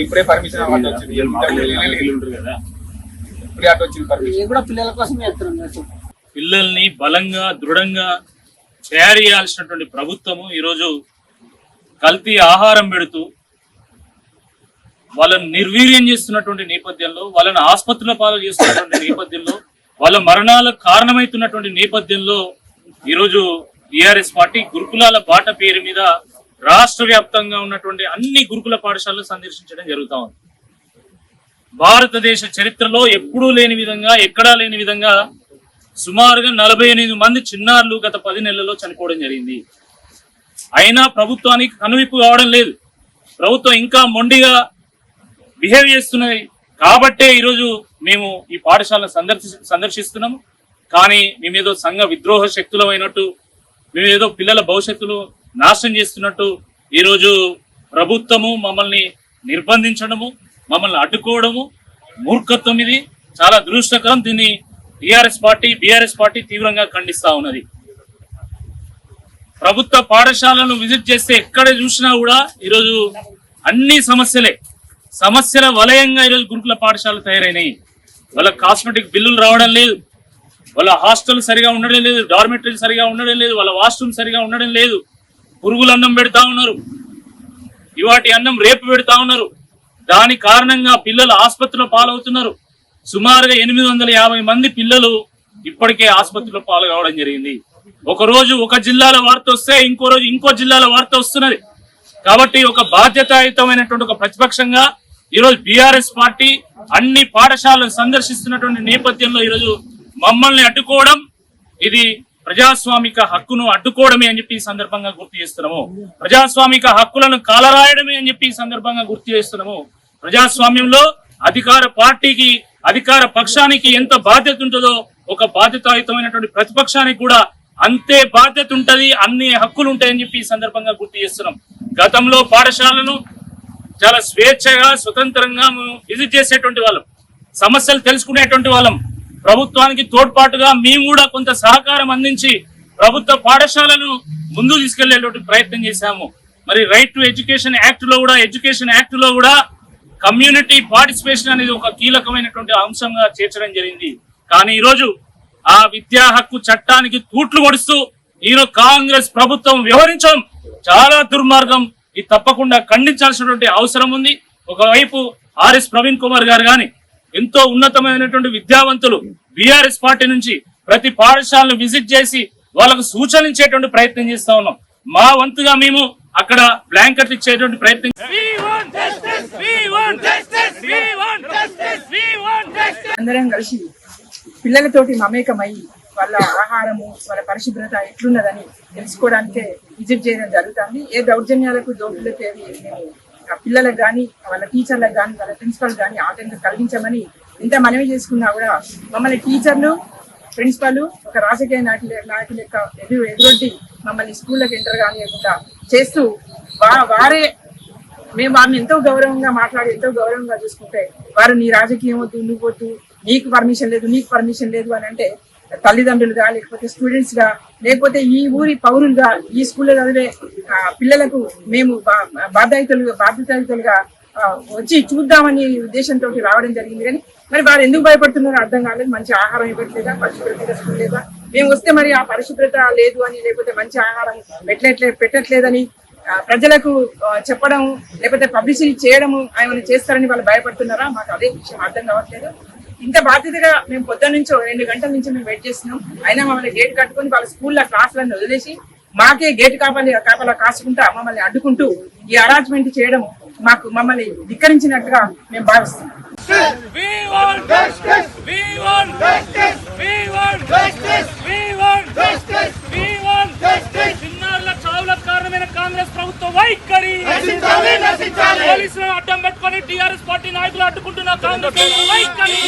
ఇప్పుడే పర్మిషన్ పిల్లల కోసం పిల్లల్ని బలంగా దృఢంగా తయారు చేయాల్సినటువంటి ప్రభుత్వము ఈరోజు కల్తీ ఆహారం పెడుతూ వాళ్ళని నిర్వీర్యం చేస్తున్నటువంటి నేపథ్యంలో, వాళ్ళని ఆసుపత్రుల పాలు చేస్తున్నటువంటి నేపథ్యంలో, వాళ్ళ మరణాలకు కారణమవుతున్నటువంటి నేపథ్యంలో ఈరోజు టీఆర్ఎస్ పార్టీ గురుకులాల బాట పేరు మీద రాష్ట్ర వ్యాప్తంగా ఉన్నటువంటి అన్ని గురుకుల పాఠశాలను సందర్శించడం జరుగుతా ఉంది. భారతదేశ చరిత్రలో ఎప్పుడూ లేని విధంగా, ఎక్కడా లేని విధంగా సుమారుగా 48 మంది చిన్నారులు గత 10 నెలల్లో చనిపోవడం జరిగింది. అయినా ప్రభుత్వానికి కనువిప్పు కావడం లేదు. ప్రభుత్వం ఇంకా మొండిగా బిహేవ్ చేస్తున్నది. కాబట్టే ఈరోజు మేము ఈ పాఠశాలను సందర్శిస్తున్నాము. కానీ మేమేదో సంఘ విద్రోహ శక్తులమైనట్టు, మేమేదో పిల్లల భవిష్యత్తును నాశనం చేస్తున్నట్టు ఈరోజు ప్రభుత్వము మమ్మల్ని నిర్బంధించడము, మమ్మల్ని అడ్డుకోవడము మూర్ఖత్వం. ఇది చాలా దురదృష్టకరం. దీన్ని టీఆర్ఎస్ పార్టీ, బీఆర్ఎస్ పార్టీ తీవ్రంగా ఖండిస్తా ఉన్నది. ప్రభుత్వ పాఠశాలను విజిట్ చేస్తే ఎక్కడ చూసినా కూడా ఈరోజు అన్ని సమస్యల వలయంగా ఈరోజు గురుకుల పాఠశాలలు తయారైనాయి. వాళ్ళ కాస్మెటిక్ బిల్లులు రావడం లేదు, వాళ్ళ హాస్టల్ సరిగా ఉండడం లేదు, డార్మెటరీలు సరిగా ఉండడం లేదు, వాళ్ళ వాష్రూమ్ సరిగా ఉండడం లేదు. పురుగుల అన్నం పెడతా ఉన్నారు, ఇవాటి అన్నం రేపు పెడతా ఉన్నారు. దాని కారణంగా పిల్లలు ఆసుపత్రిలో పాలవుతున్నారు. సుమారుగా 850 మంది పిల్లలు ఇప్పటికే ఆసుపత్రిలో పాలు కావడం జరిగింది. ఒక రోజు ఒక జిల్లాల వార్త వస్తే ఇంకో రోజు ఇంకో జిల్లాల వార్త వస్తున్నది. కాబట్టి ఒక బాధ్యతాయుతమైనటువంటి ఒక ప్రతిపక్షంగా ఈరోజు బీఆర్ఎస్ పార్టీ అన్ని పాఠశాలను సందర్శిస్తున్నటువంటి నేపథ్యంలో ఈరోజు మమ్మల్ని అడ్డుకోవడం, ఇది ప్రజాస్వామిక హక్కును అడ్డుకోవడమే అని చెప్పి ఈ సందర్భంగా గుర్తు చేస్తున్నాము. ప్రజాస్వామిక హక్కులను కాలరాయడమే అని చెప్పి ఈ సందర్భంగా గుర్తు చేస్తున్నాము. ప్రజాస్వామ్యంలో అధికార పార్టీకి, అధికార పక్షానికి ఎంత బాధ్యత ఉంటుందో ఒక బాధ్యతాయుతమైనటువంటి ప్రతిపక్షానికి కూడా అంతే బాధ్యత ఉంటది, అన్ని హక్కులు ఉంటాయని చెప్పి ఈ సందర్భంగా గుర్తు చేస్తున్నాం. గతంలో పాఠశాలను చాలా స్వేచ్ఛగా, స్వతంత్రంగా విజిట్ చేసేటువంటి వాళ్ళం, సమస్యలు తెలుసుకునేటువంటి వాళ్ళం. ప్రభుత్వానికి తోడ్పాటుగా మేము కూడా కొంత సహకారం అందించి ప్రభుత్వ పాఠశాలను ముందుకు తీసుకెళ్లేటువంటి ప్రయత్నం చేశాము. మరి రైట్ టు ఎడ్యుకేషన్ యాక్ట్ లో కూడా కమ్యూనిటీ పార్టిసిపేషన్ అనేది ఒక కీలకమైనటువంటి అంశంగా చేర్చడం జరిగింది. కానీ ఈరోజు ఆ విద్యా హక్కు చట్టానికి తూట్లు పొడుస్తూ ఈరోజు కాంగ్రెస్ ప్రభుత్వం వ్యవహరించడం చాలా దుర్మార్గం. ఇది తప్పకుండా ఖండించాల్సినటువంటి అవసరం ఉంది. ఒకవైపు ఆర్ఎస్ ప్రవీణ్ కుమార్ గారు గాని ఎంతో ఉన్నతమైనటువంటి విద్యావంతులు బీఆర్ఎస్ పార్టీ నుంచి ప్రతి పాఠశాలను విజిట్ చేసి వాళ్ళకు సూచనలు ఇచ్చేటువంటి ప్రయత్నం చేస్తా ఉన్నాం. మా వంతుగా మేము అక్కడ బ్లాంకెట్లు ఇచ్చేటువంటి ప్రయత్నం. అందరం కలిసి పిల్లలతోటి మమేకమై వాళ్ళ ఆహారము, వాళ్ళ పరిశుభ్రత ఎట్లున్నదని తెలుసుకోవడానికే విజిట్ చేయడం జరుగుతుంది. ఏ దౌర్జన్యాలకు, దోపిడీలకు మేము పిల్లలకు కానీ, వాళ్ళ టీచర్లకు కానీ, వాళ్ళ ప్రిన్సిపల్ కానీ ఆటంకం కలిగించమని ఎంత మనవి చేసుకున్నా కూడా మమ్మల్ని టీచర్లు, ప్రిన్సిపల్ ఒక రాజకీయ నాయకుల యొక్క ఎదురొడ్డి మమ్మల్ని స్కూళ్ళకి ఎంటర్ కానియకుండా చేస్తూ వారే మేము వారిని ఎంతో గౌరవంగా మాట్లాడి ఎంతో గౌరవంగా చూసుకుంటే వారు నీ రాజకీయం వద్దు, నువ్వు వద్దు, నీకు పర్మిషన్ లేదు అని అంటే తల్లిదండ్రులుగా, లేకపోతే స్టూడెంట్స్ గా, లేకపోతే ఈ ఊరి పౌరులుగా, ఈ స్కూల్లో చదివే పిల్లలకు మేము బాధ్యతాయుతులుగా వచ్చి చూద్దామని ఉద్దేశంతో రావడం జరిగింది. కానీ మరి వారు ఎందుకు భయపడుతున్నారో అర్థం కాలేదు. మంచి ఆహారం ఇవ్వట్లేదా, పరిశుభ్రత స్కూల్ లేదా, మేము వస్తే మరి ఆ పరిశుభ్రత లేదు అని, లేకపోతే మంచి ఆహారం పెట్టట్లేదని ప్రజలకు చెప్పడం, లేకపోతే పబ్లిసిటీ చేయడము ఏమైనా చేస్తారని వాళ్ళు భయపడుతున్నారా? మాకు అదే విషయం అర్థం కావట్లేదు. ఇంత బాధ్యతగా మేము పొద్దున్న నుంచో 2 గంటల నుంచి మేము వెయిట్ చేస్తున్నాం. అయినా మమ్మల్ని గేట్ కట్టుకొని వాళ్ళ స్కూల్లో క్లాసులను వదిలేసి మాకే గేట్ కాపలా కాసుకుంటా మమ్మల్ని అడ్డుకుంటూ ఈ అరేంజ్మెంట్ చేయడం మమ్మల్ని ధిక్కరించినట్టుగా మేము భావిస్తున్నాం. కారణమైన కాంగ్రెస్ ప్రభుత్వ వైఖరి, పోలీసులను అడ్డం పెట్టుకుని టీఆర్ఎస్ పార్టీ నాయకులు అడ్డుకుంటున్న కాంగ్రెస్ వైఖరి.